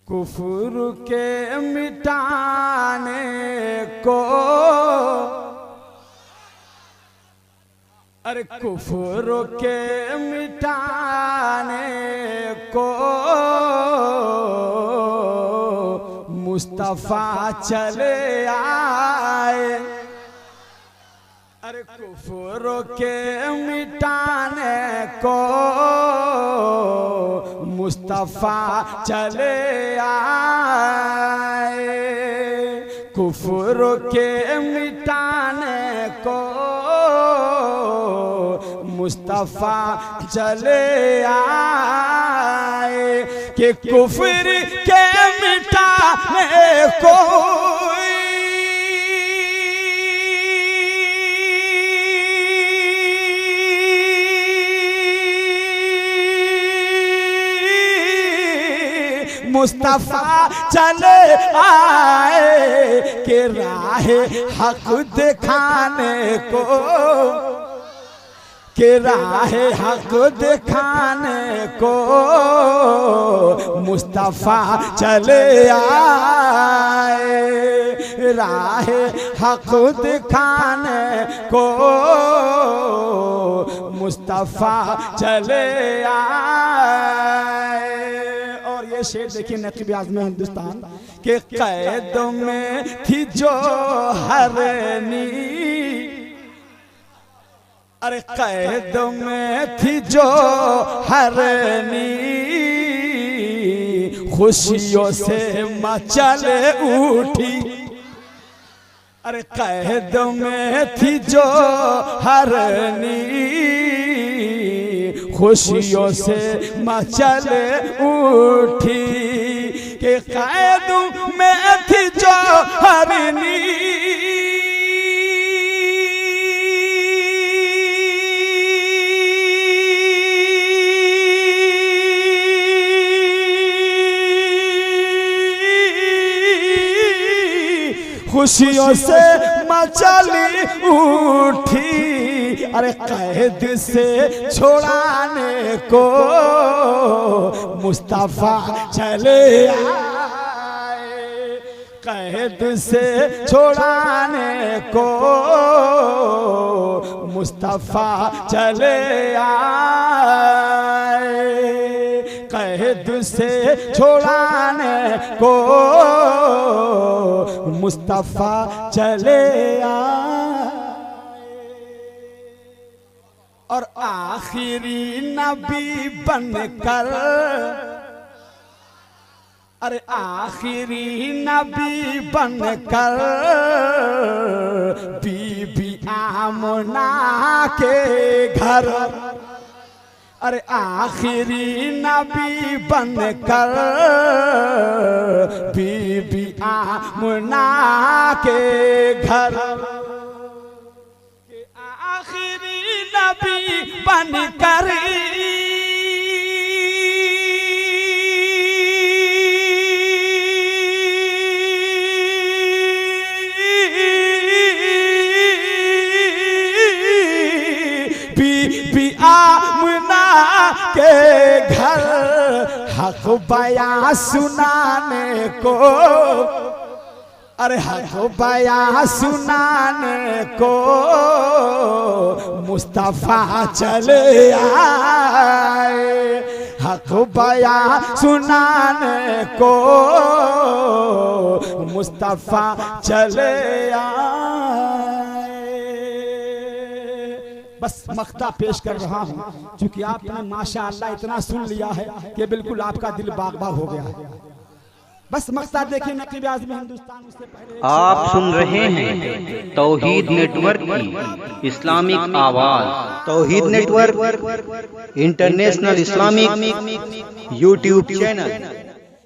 कुफर के मिटाने को, अरे कुफर के मिटाने को मुस्तफा चले आए। अरे कुफर के मिटाने को मुस्तफा चले आए। कुफर के मिटाने को मुस्तफा चले आए कि कुफर के मिटाने को मुस्तफा चले आए कि राह हक दिखाने को, कि राह हक दिखाने को मुस्तफा चले आए। राह हक दिखाने को मुस्तफा चले आए। और ये शेर देखिए नकीब आज़म हिंदुस्तान के कैद में थी जो हरनी, अरे कैद में थी जो हरनी खुशियों से मचल उठी। अरे कैद में थी जो हरनी खुशियों से मचल उठी कि कैद में थी जो हरनी खुशियों से मचली उठी। अरे कैद से छोड़ाने को मुस्तफा चले आए। कैद से छोड़ाने को मुस्तफा चले आए। कैद से छोड़ाने को मुस्तफा चले आए। और आखिरी नबी बनकर, अरे आखिरी नबी बनकर बीबी आमना के घर, अरे आखिरी नबी बनकर बीबी आमना के घर, आखिरी नबी बनकर बीबी आमना के घर हक बयां सुनाने को, अरे हक बयां सुनाने को मुस्तफा चले आए। हक बयां सुनाने को मुस्तफा चले आए। बस मख्ता पेश कर रहा हूं क्योंकि आपने माशाअल्लाह इतना सुन लिया है कि बिल्कुल आपका दिल बाग बाग हो गया है। बस मख्ता देखिए नकीब आज़म हिंदुस्तान। उससे पहले आप सुन रहे हैं तौहीद नेटवर्क की इस्लामिक आवाज। Tauheed network international Islamic YouTube channel.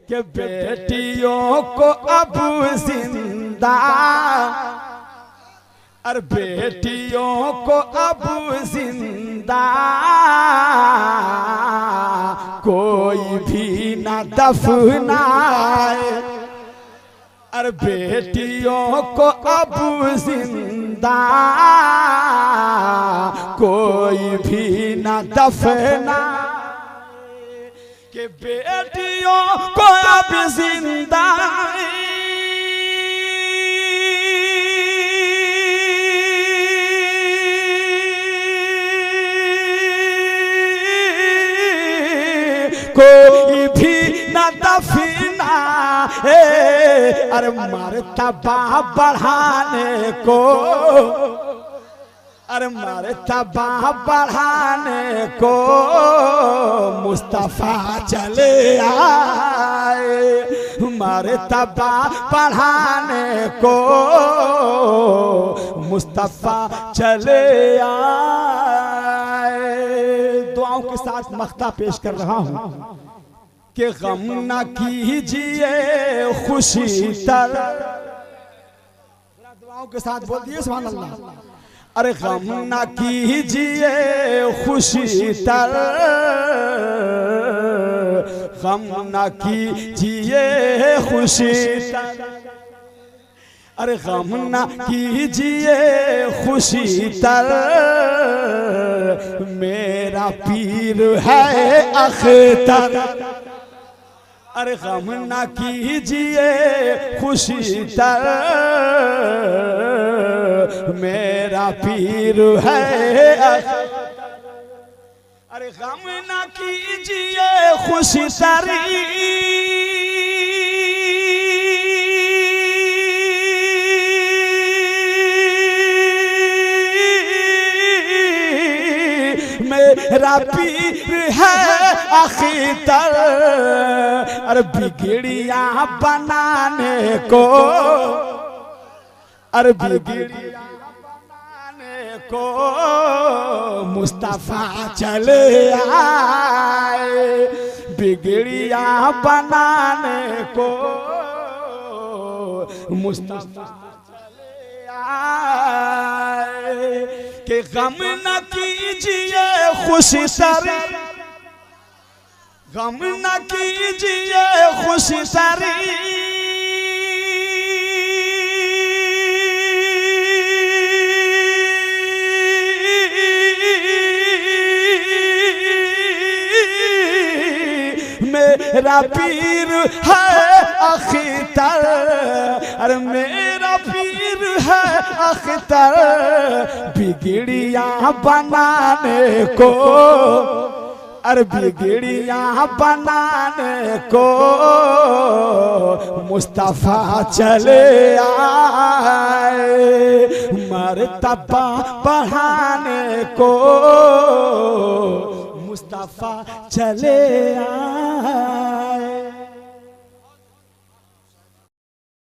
कि बेटियों को अब जिंदा, और बेटियों को अब जिंदा कोई भी न दफनाए। और बेटियों को अब जिंदा कोई भी न दफनाए कि बेटियों को अब जिंदा कोई भी न दफना है। अरे मर्तबा बढ़ाने को, अरे मर्तबा बढ़ाने को मुस्तफा चले आए, मर्तबा बढ़ाने को मुस्तफा चले आए। दुआओं के साथ मख्ता पेश कर रहा हूं कि गम न कीजिए खुशी तर, दुआओं के साथ बोल दिए सुभान अल्लाह। अरे गम न कीजिए खुशी तर, गम न कीजिए खुशी तर, अरे गम न कीजिए खुशी तर, मेरा पीर है अख्तर। अरे गम न कीजिए खुशी तर, मेरा पीर है अख्तर। अरे गम न कीजिए खुशी तर, मेरा पीर है अख्तर। अरे बिगड़िया बनाने को, अरे बिगड़िया बनाने को मुस्तफा चले आए, बिगड़िया बनाने को मुस्तफा चले आए। कि गम न कीजिए खुशी तर, गम न कीजिए खुशी तर, मेरा पीर है अख्तर। अरे मेरा पीर है अख्तर, बिगड़िया बनाने को, अरे बिगड़िया बनाने को मुस्तफा चले आए, मर्तबा बढ़ाने को मुस्तफा चले आए।